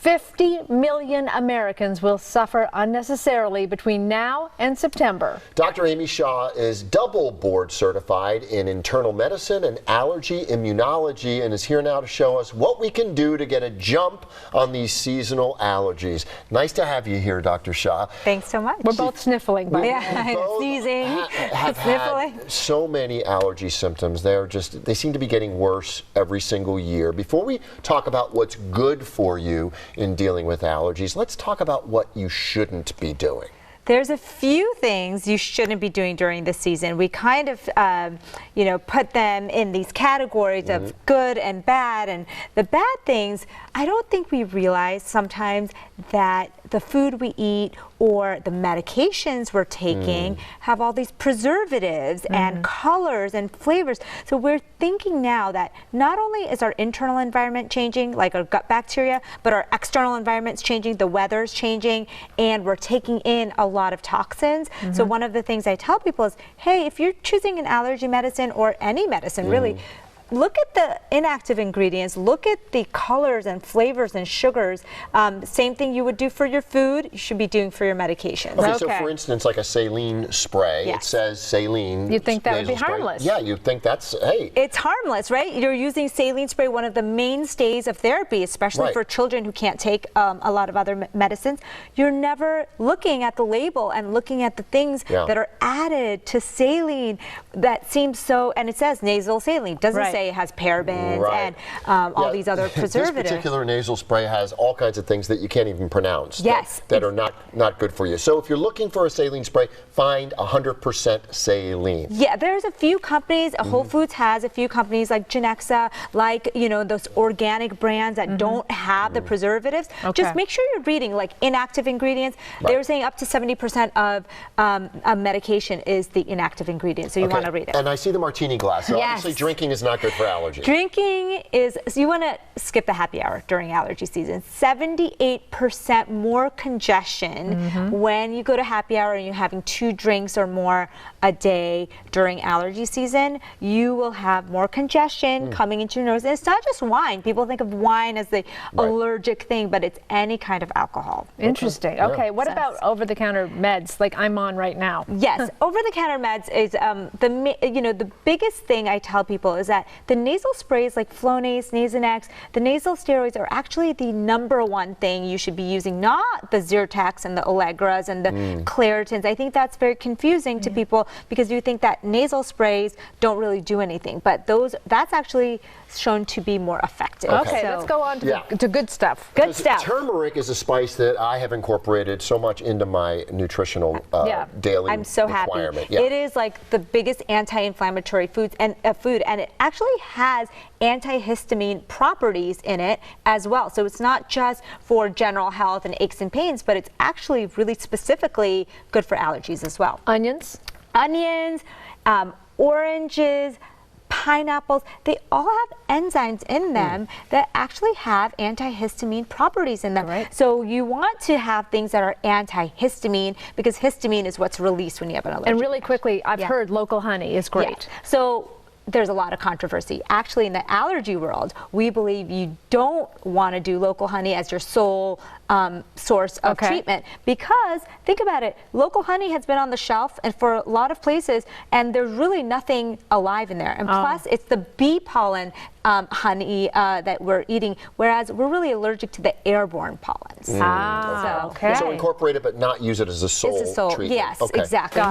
50 million Americans will suffer unnecessarily between now and September. Dr. Amy Shah is double board certified in internal medicine and allergy immunology and is here now to show us what we can do to get a jump on these seasonal allergies. Nice to have you here, Dr. Shah. Thanks so much. We're both sniffling, by the way. Yeah, sneezing, have sniffling. had so many allergy symptoms. They seem to be getting worse every single year. Before we talk about what's good for you in dealing with allergies, let's talk about what you shouldn't be doing. There's a few things you shouldn't be doing during this season. We kind of, put them in these categories of good and bad. And the bad things, I don't think we realize sometimes that the food we eat or the medications we're taking have all these preservatives and colors and flavors. So we're thinking now that not only is our internal environment changing, like our gut bacteria, but our external environment's changing, the weather's changing, and we're taking in a lot of toxins. So one of the things I tell people is, hey, if you're choosing an allergy medicine or any medicine, really, look at the inactive ingredients, look at the colors and flavors and sugars. Same thing you would do for your food, you should be doing for your medications. Okay, so for instance, like a saline spray, it says saline. You'd think that would be spray. harmless. Yeah, you'd think that's, hey. It's harmless, right? You're using saline spray, one of the mainstays of therapy, especially for children who can't take a lot of other medicines. You're never looking at the label and looking at the things that are added to saline that seems so, and it says nasal saline, doesn't say it has parabens and all these other preservatives. This particular nasal spray has all kinds of things that you can't even pronounce that are not good for you. So if you're looking for a saline spray, find 100% saline. Yeah, there's a few companies, Whole Foods has a few companies like Genexa, like, those organic brands that don't have the preservatives. Just make sure you're reading like inactive ingredients. They were saying up to 70% of a medication is the inactive ingredient, so you want to read it. And I see the martini glass. So obviously drinking is not good for allergies. Drinking is, so you want to skip the happy hour during allergy season. 78% more congestion when you go to happy hour and you're having 2 drinks or more a day during allergy season. You will have more congestion coming into your nose. And it's not just wine. People think of wine as the allergic thing, but it's any kind of alcohol. Interesting. Okay, what about over-the-counter meds like I'm on right now? Yes, over-the-counter meds is the biggest thing I tell people is that the nasal sprays like Flonase, Nasonex, the nasal steroids are actually the #1 thing you should be using, not the Zyrtex and the Allegras and the Claritins. I think that's very confusing to people because you think that nasal sprays don't really do anything, but that's actually shown to be more effective. Okay, let's go on to good stuff. Good stuff. Turmeric is a spice that I have incorporated so much into my nutritional daily I'm so requirement. happy. It is like the biggest anti-inflammatory food, and it actually has antihistamine properties in it as well. So it's not just for general health and aches and pains, but it's actually really specifically good for allergies as well. Onions? Onions, oranges, pineapples, they all have enzymes in them that actually have antihistamine properties in them. So you want to have things that are antihistamine because histamine is what's released when you have an allergy. And really quickly, I've heard local honey is great. So there's a lot of controversy. Actually, in the allergy world, we believe you don't want to do local honey as your sole source of treatment because, think about it, local honey has been on the shelf and for a lot of places, and there's really nothing alive in there. And plus, it's the bee pollen honey that we're eating, whereas we're really allergic to the airborne pollens. So incorporate it, but not use it as a sole treatment. Yes, exactly.